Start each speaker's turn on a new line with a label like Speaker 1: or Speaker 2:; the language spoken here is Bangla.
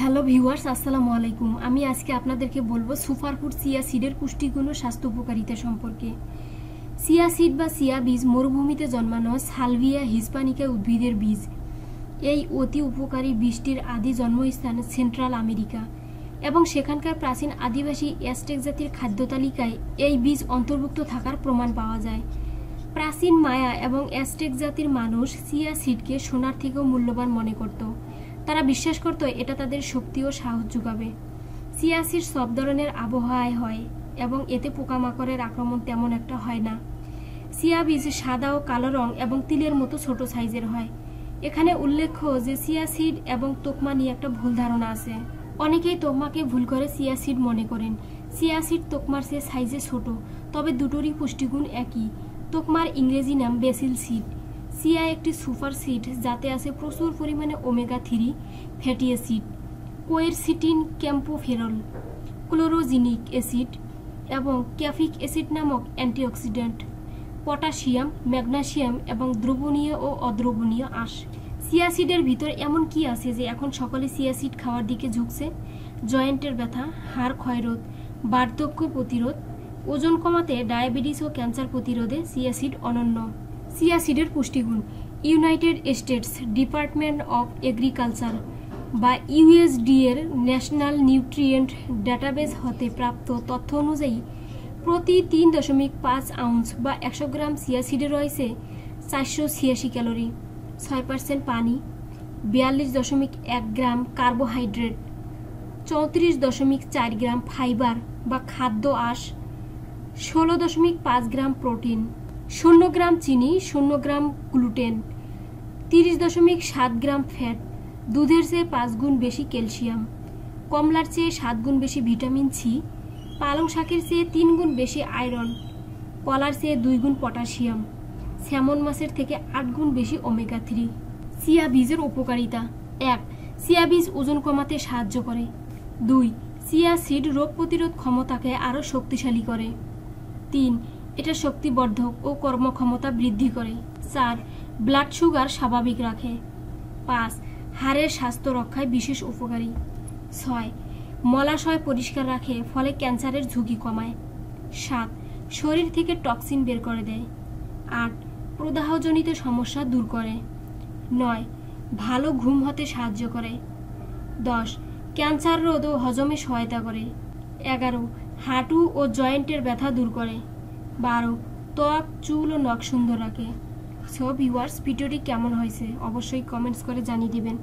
Speaker 1: হ্যালো ভিউয়ার্স, আসসালামু আলাইকুম। আমি আজকে আপনাদেরকে বলবো সুপারফুড চিয়া সিডের পুষ্টিগুণ ও স্বাস্থ্য উপকারিতা সম্পর্কে। চিয়া সিড বা চিয়া বীজ মরুভূমিতে জন্মানো সালভিয়া হিসপানিকা উদ্ভিদের বীজ। এই অতি উপকারী বীজটির আদি জন্মস্থান সেন্ট্রাল আমেরিকা এবং সেখানকার প্রাচীন আদিবাসী অ্যাজটেক জাতির খাদ্য তালিকায় এই বীজ অন্তর্ভুক্ত থাকার প্রমাণ পাওয়া যায়। প্রাচীন মায়া এবং অ্যাজটেক জাতির মানুষ চিয়া সিডকে সোনার থেকেও মূল্যবান মনে করত। তারা বিশ্বাস করত এটা তাদের শক্তি ও সাহস যোগাবে। চিয়া সিড সব ধরনের আবহাওয়ায় হয় এবং এতে পোকামাকড়ের আক্রমণ তেমন একটা হয় না। চিয়া বীজ সাদা ও কালো রং এবং তিলের মতো ছোট সাইজের হয়। এখানে উল্লেখ্য যে চিয়া সিড এবং তোকমা নিয়ে একটা ভুল ধারণা আছে। অনেকেই তোকমাকে ভুল করে চিয়া সিড মনে করেন। চিয়া সিড তোকমার চেয়ে সাইজে ছোট, তবে দুটোরই পুষ্টিগুণ একই। তোকমার ইংরেজি নাম বেসিল সিড। চিয়া একটি সুপার সিড যাতে আছে প্রচুর পরিমাণে ওমেগা-3 ফ্যাটি অ্যাসিড, কোয়েরসিটিন, ক্যাম্পোফেরল, ক্লোরোজিনিক অ্যাসিড এবং ক্যাফিক অ্যাসিড নামক অ্যান্টিঅক্সিডেন্ট, পটাশিয়াম, ম্যাগনেসিয়াম এবং দ্রবণীয় ও অদ্রবণীয় আঁশ। চিয়া সিডের ভিতর এমন কি আছে যে এখন সকলে চিয়া সিড খাওয়ার দিকে ঝুঁকছে? জয়েন্টের ব্যথা, হাড় ক্ষয়রোধ, বার্ধক্য প্রতিরোধ, ওজন কমাতে, ডায়াবেটিস ও ক্যান্সার প্রতিরোধে চিয়া সিড অনন্য। চিয়া সিডের পুষ্টিগুণ। United states department of agriculture বা ইউএসডি এর ন্যাশনাল নিউট্রিয়েন্ট ডাটাবেস হতে প্রাপ্ত তথ্য অনুযায়ী প্রতি 3.5 আউন্স বা 100 গ্রাম চিয়া সিডে রয়েছে 486 ক্যালোরি, 6% পানি, 42.1 গ্রাম কার্বোহাইড্রেট, 34.4 গ্রাম ফাইবার বা খাদ্য আঁশ, 16.5 গ্রাম প্রোটিন, 0 গ্রাম চিনি, 0 গ্রাম গ্লুটেন, 30.7 গ্রাম ফ্যাট, দুধের চেয়ে 5 গুণ বেশি ক্যালসিয়াম, কমলার চেয়ে 7 গুণ বেশি ভিটামিন সি, পালং শাকের চেয়ে 3 গুণ বেশি আয়রন, কলার চেয়ে 2 গুণ পটাশিয়াম, স্যামন মাছের থেকে 8 গুণ বেশি ওমেগা-3। চিয়া বীজের উপকারিতা। 1. চিয়া বীজ ওজন কমাতে সাহায্য করে। 2. চিয়া সিড রোগ প্রতিরোধ ক্ষমতাকে আরও শক্তিশালী করে। 3. এটা শক্তিবর্ধক ও কর্মক্ষমতা বৃদ্ধি করে। 4. ব্লাড সুগার স্বাভাবিক রাখে। 5. হাড়ের স্বাস্থ্য রক্ষায় বিশেষ উপকারী। 6. মলাশয় পরিষ্কার রাখে, ফলে ক্যান্সারের ঝুঁকি কমায়। 7. শরীর থেকে টক্সিন বের করে দেয়। 8. প্রদাহজনিত সমস্যা দূর করে। 9. ভালো ঘুম হতে সাহায্য করে। 10. ক্যান্সার রোধ ও হজমে সহায়তা করে। 11. হাঁটু ও জয়েন্টের ব্যথা দূর করে। 12. ত্বক, চুল ও নখ সুন্দর রাখে। সো ভিউয়ার্স, ভিডিওটি কেমন হয়েছে অবশ্যই কমেন্টস করে জানিয়ে দিবেন।